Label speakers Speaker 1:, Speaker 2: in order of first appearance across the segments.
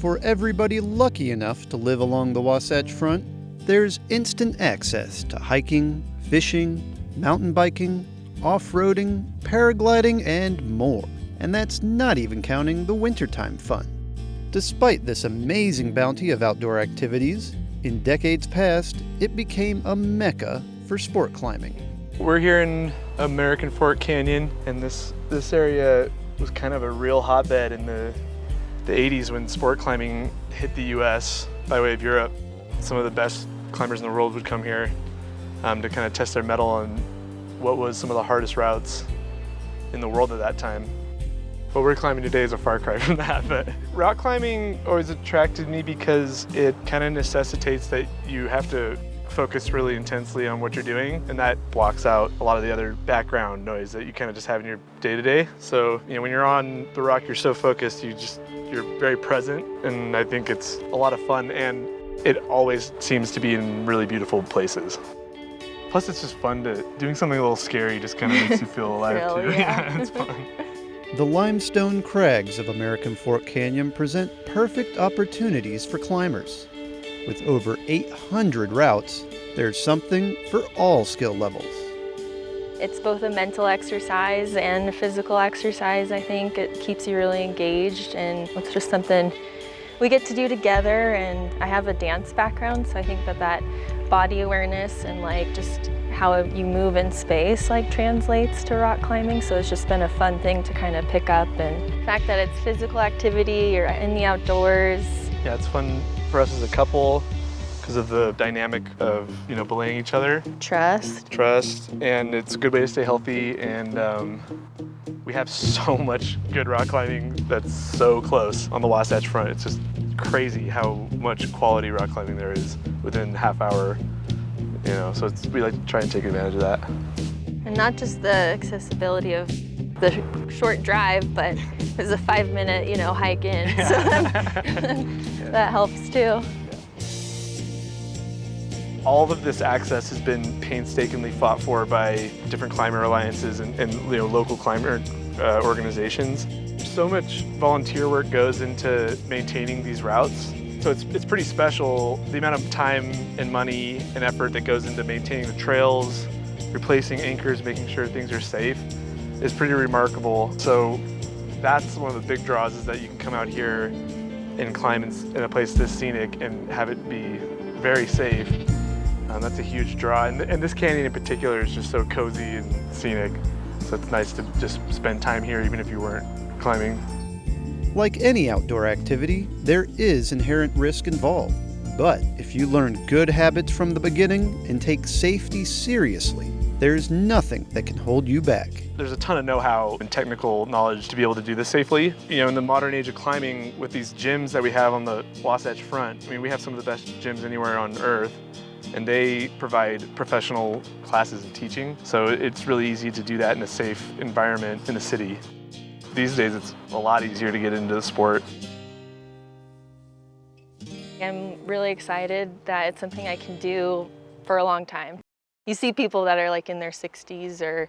Speaker 1: for everybody lucky enough to live along the Wasatch Front, there's instant access to hiking, fishing, mountain biking, off-roading, paragliding, and more. And that's not even counting the wintertime fun. Despite this amazing bounty of outdoor activities, in decades past, it became a mecca for sport climbing.
Speaker 2: We're here in American Fork Canyon, and this area was kind of a real hotbed in the 80s when sport climbing hit the US by way of Europe. Some of the best climbers in the world would come here to kind of test their mettle on what was some of the hardest routes in the world at that time. What we're climbing today is a far cry from that, but rock climbing always attracted me because it kind of necessitates that you have to focus really intensely on what you're doing, and that blocks out a lot of the other background noise that you kind of just have in your day-to-day. So, you know, when you're on the rock, you're so focused, you're very present, and I think it's a lot of fun, and it always seems to be in really beautiful places. Plus, it's just fun doing something a little scary just kind of makes you feel alive too. Yeah, it's fun.
Speaker 1: The limestone crags of American Fork Canyon present perfect opportunities for climbers. With over 800 routes, there's something for all skill levels.
Speaker 3: It's both a mental exercise and a physical exercise, I think. It keeps you really engaged, and it's just something we get to do together. And I have a dance background, so I think that body awareness and just how you move in space translates to rock climbing. So it's just been a fun thing to kind of pick up, and the fact that it's physical activity, you're in the outdoors.
Speaker 2: Yeah, it's fun for us as a couple because of the dynamic of, belaying each other. Trust, and it's a good way to stay healthy, and we have so much good rock climbing that's so close on the Wasatch Front. It's just crazy how much quality rock climbing there is within half hour, so we like to try and take advantage of that.
Speaker 3: And not just the accessibility of the short drive, but there's a 5-minute, hike in, so that helps too.
Speaker 2: All of this access has been painstakingly fought for by different climber alliances and local climber organizations. So much volunteer work goes into maintaining these routes. So it's pretty special, the amount of time and money and effort that goes into maintaining the trails, replacing anchors, making sure things are safe is pretty remarkable. So that's one of the big draws, is that you can come out here and climb in a place this scenic and have it be very safe. That's a huge draw. And this canyon in particular is just so cozy and scenic. So it's nice to just spend time here even if you weren't climbing.
Speaker 1: Like any outdoor activity, there is inherent risk involved. But if you learn good habits from the beginning and take safety seriously, there's nothing that can hold you back.
Speaker 2: There's a ton of know-how and technical knowledge to be able to do this safely. In the modern age of climbing, with these gyms that we have on the Wasatch Front, we have some of the best gyms anywhere on Earth, and they provide professional classes and teaching. So it's really easy to do that in a safe environment in the city. These days, it's a lot easier to get into the sport.
Speaker 3: I'm really excited that it's something I can do for a long time. You see people that are in their 60s or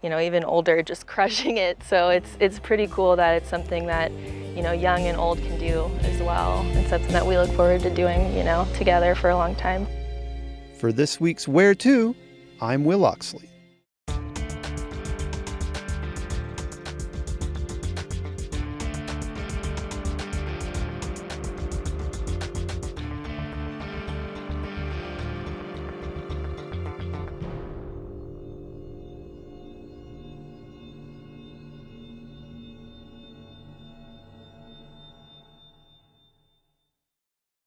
Speaker 3: even older just crushing it. So it's pretty cool that it's something that young and old can do as well. It's something that we look forward to doing together for a long time.
Speaker 1: For this week's Where To, I'm Will Oxley.